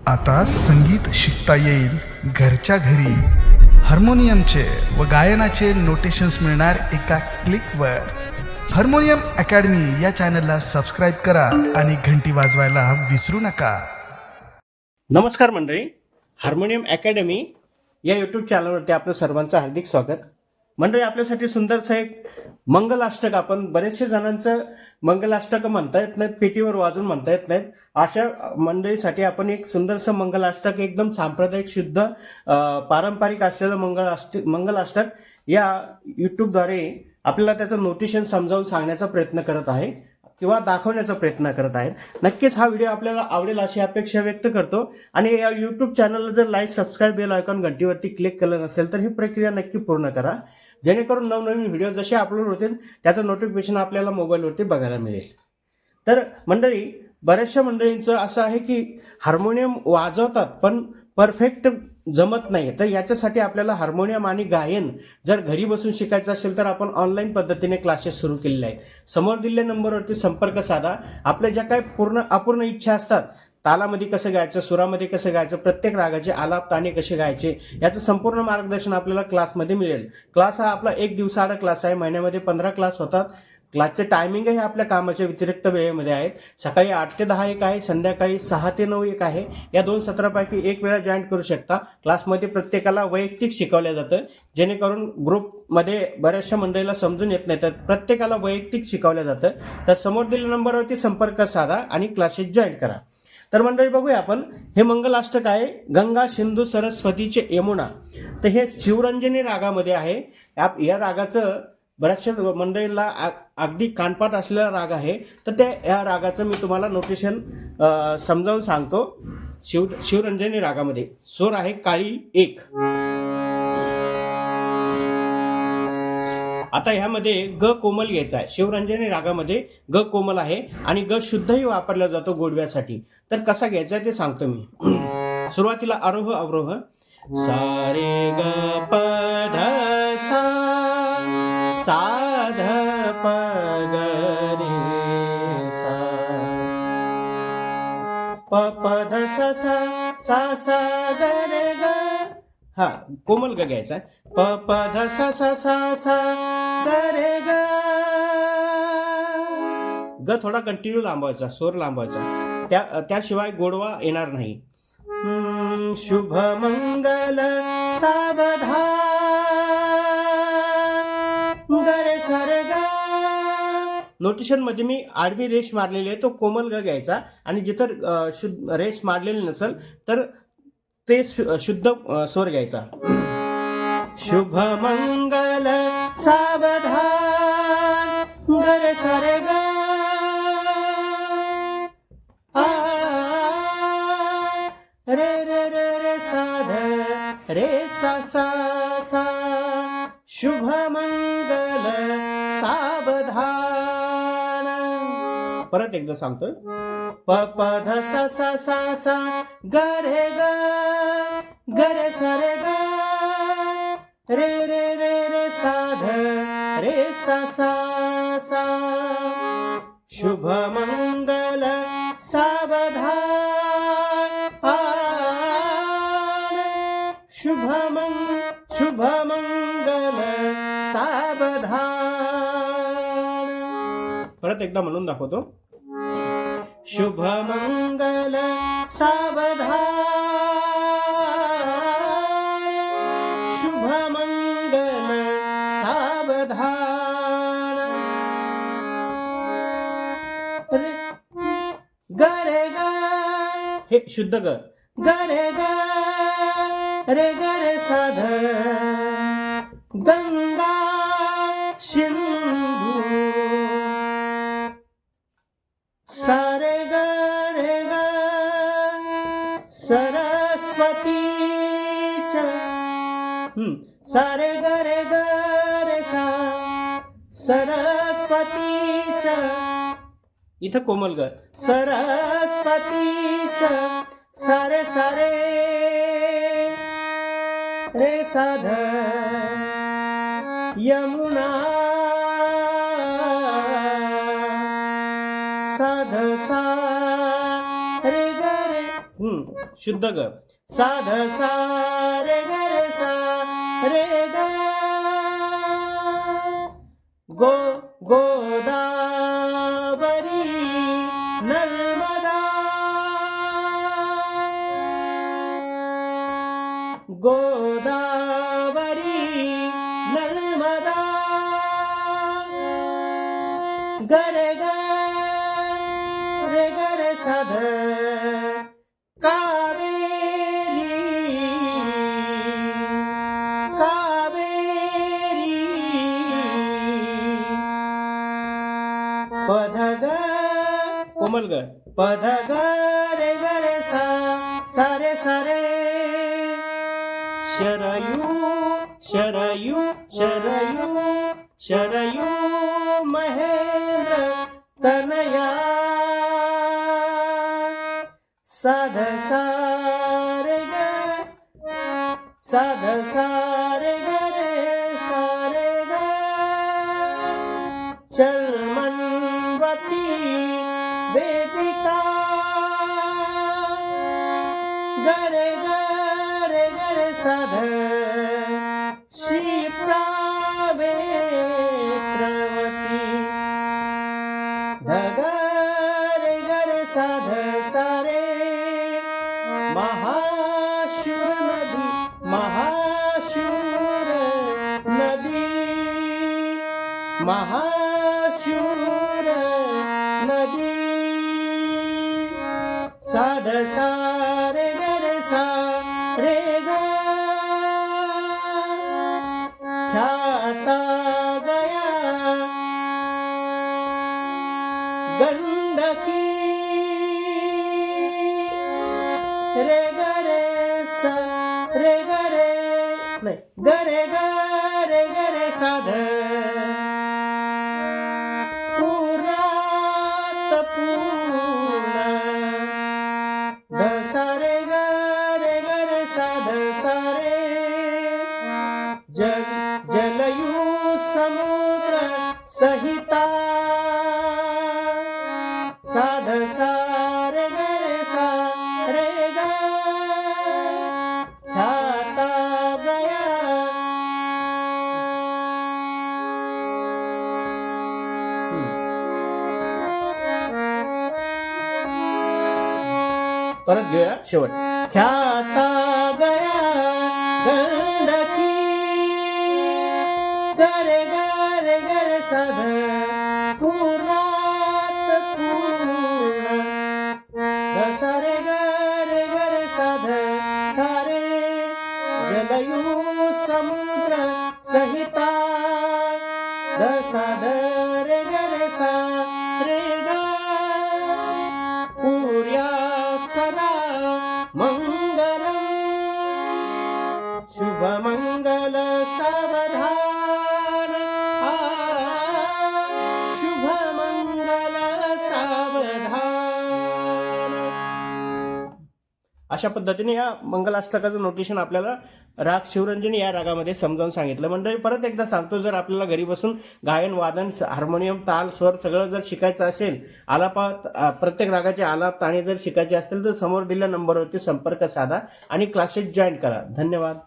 आता संगीत शिकता येईल घरच्या घरी. हार्मोनियमचे व गायनाचे नोटेशन्स मिळणार एका क्लिकवर. हार्मोनियम अकॅडमी या चॅनलला सबस्क्राईब करा आणि घंटी वाजवायला विसरू नका. नमस्कार मंडळी, हार्मोनियम अकॅडमी या यूट्यूब चॅनलवरती आपलं सर्वांचं हार्दिक स्वागत. मंडळी, आपल्यासाठी सुंदरसं एक मंगलाष्टक, आपण बरेचसे जणांचं मंगलाष्टक म्हणता येत नाहीत, पेटीवर वाजून म्हणता येत नाहीत, अशा मंडळीसाठी आपण एक सुंदरसं मंगलाष्टक, एकदम सांप्रदायिक शुद्ध पारंपरिक असलेलं मंगलाष्टक या यूट्यूबद्वारे आपल्याला त्याचं नोटेशन समजावून सांगण्याचा प्रयत्न करत आहे किंवा दाखवण्याचा प्रयत्न करत आहेत. नक्कीच हा व्हिडिओ आपल्याला आवडेल अशी अपेक्षा व्यक्त करतो. आणि या यूट्यूब चॅनलला जर लाईक, सबस्क्राईब, बेल आयकॉन घंटीवरती क्लिक केलं नसेल तर ही प्रक्रिया नक्की पूर्ण करा, जेणेकरून नवनवीन व्हिडिओ जसे अपलोड होतील त्याचं नोटिफिकेशन आपल्याला मोबाईलवरती बघायला मिळेल. तर मंडळी, बऱ्याचशा मंडळींचं असं आहे की हार्मोनियम वाजवतात पण परफेक्ट जमत नाही. तर याच्यासाठी आपल्याला हार्मोनियम आणि गायन जर घरी बसून शिकायचं असेल तर आपण ऑनलाईन पद्धतीने क्लासेस सुरू केलेले आहेत. समोर दिलेल्या नंबरवरती संपर्क साधा. आपल्या ज्या काही अपूर्ण इच्छा असतात, तालामध्ये कसं गायचं, सुरामध्ये कसं गायचं, प्रत्येक रागाचे आलाप ताने कसे गायचे, याचं संपूर्ण मार्गदर्शन आपल्याला क्लासमध्ये मिळेल. क्लास हा आपला 1 दिवसाआड क्लास आहे. महिन्यामध्ये 15 क्लास होतात. क्लासचे टायमिंगही आपल्या कामाच्या व्यतिरिक्त वेळेमध्ये आहेत. सकाळी 8 ते 10 एक आहे, संध्याकाळी 6 ते 9 एक आहे. या 2 सत्रापैकी एक वेळा जॉईन करू शकता. क्लासमध्ये प्रत्येकाला वैयक्तिक शिकवलं जातं, जेणेकरून ग्रुपमध्ये बऱ्याचशा मंडळीला समजून येत नाही, तर प्रत्येकाला वैयक्तिक शिकवलं जातं. तर समोर दिलेल्या नंबरवरती संपर्क साधा आणि क्लासेस जॉईन करा. तर मंडळी, बघूया आपण. हे मंगलाष्टक आहे गंगा सिंधू सरस्वतीचे यमुना. तर हे शिवरंजनी रागामध्ये आहे. या रागाचं बऱ्याचशा मंडळींना अगदी कानपाट असलेला राग आहे. तर त्या या रागाचं मी तुम्हाला नोटेशन समजावून सांगतो. शिवरंजनी रागामध्ये सूर आहे काळी 1. आता ह्यामध्ये ग कोमल घ्यायचा आहे. शिवरंजनी रागामध्ये ग कोमल आहे आणि ग शुद्धही वापरला जातो गोडव्यासाठी. तर कसा घ्यायचा ते सांगतो मी. सुरुवातीला आरोह अवरोह. सा रे ग प ध सा, सा ध प ग रे सा, प प ध सा सा, सा सा ग रे ग. हा, कोमल ग घ्यायचा आहे. प प ध सा सा सा सा ग रे ग. ग थोडा कंटिन्यू लांबवायचा, स्वर लांबवायचा, त्याशिवाय गोडवा येणार नाही. शुभ मंगल सावधान गरे सर ग. नोटेशन मध्ये मी आडवी रेष मारलेली आहे, तो कोमल ग घ्यायचा आणि जिथं शुद्ध रेष मारलेली नसेल तर ते शुद्ध स्वर घ्यायचा. शुभ मंगल सावधान गरे सर ग. रे रे रे रे साध रे सा सा सा. शुभ मंगल सावधान. परत एकदा सांगतो. प प ध सा सा सा सा ग रे ग, ग रे सा रे ग. रे रे रे रे साध रे सा सा सा. शुभ मंगल सावधान. शुभ मंगल सावधान. परत एकदा म्हणून दाखवतो. शुभ मंगल सावधान. शुभ मंगल सावधान. ग रे ग, हे शुद्ध ग. ग रे ग रे ग रे साध. गंगा सिंधू सारे ग रे ग सरस्वती च. सारे ग रे सा सरस्वती च. इथं कोमल ग. सरस्वती च सारे सारे रे साध यमुना. साध सा रे ग रे. शुद्ध ग. साध सा रे ग रे सा रे ग. गोदावरी नर्मदा. गोदावरी नर्मदा. गरे ग रे ग रे साध कावेरी. कावेरी. पध ग कोमल ग. पध ग रे ग रे सा सारे सारे. शरयू शरयू शरयू शरयू महेंद्र तनया. साध सारे ग साध सारे ग रे सारे ग. चलमनवती वेदिका. गरे गरे गरे साध क्षिप्रावेत्रवती. गरे गरे साध सारे. महाशूर नदी महाशूर नदी. महाशूर नदी. साध सारे गरे सा रे ग. ख्याता गया गंडकी. रे ग रे सा रे ग रे नाही गरे ग रे ग रे साध. पुरात पूर्ण. ध सारे ग रे ग रे साध सारे. जल जलयू समुद्र सहिता. साध सारे ग रे सा रे ग. ख्याता गया. परत घेऊया शेवट. ख्याता गया गंडकी. गरे गरे गरे साध पुरात पूर्ण. सारे गरे गरे साध सारे. जलयू समुद्र सहिता. साध रे गरे सा रे ग. पूर्या सदा मंगलम. शुभ मंगल सावधान. शुभ मंगल सावधान. अशा पद्धतीने या मंगलाष्टकाचं नोटेशन आपल्याला राग शिवरंजनी या रागामध्ये समजावून सांगितलं. मंडळी परत एकदा सांगतो, जर आपल्याला घरी बसून गायन वादन हार्मोनियम ताल स्वर सगळं जर शिकायचं असेल, आलापात प्रत्येक रागाचे आलाप ताणे जर शिकायचे असतील तर समोर दिलेल्या नंबरवरती संपर्क साधा आणि क्लासेस जॉईन करा. धन्यवाद.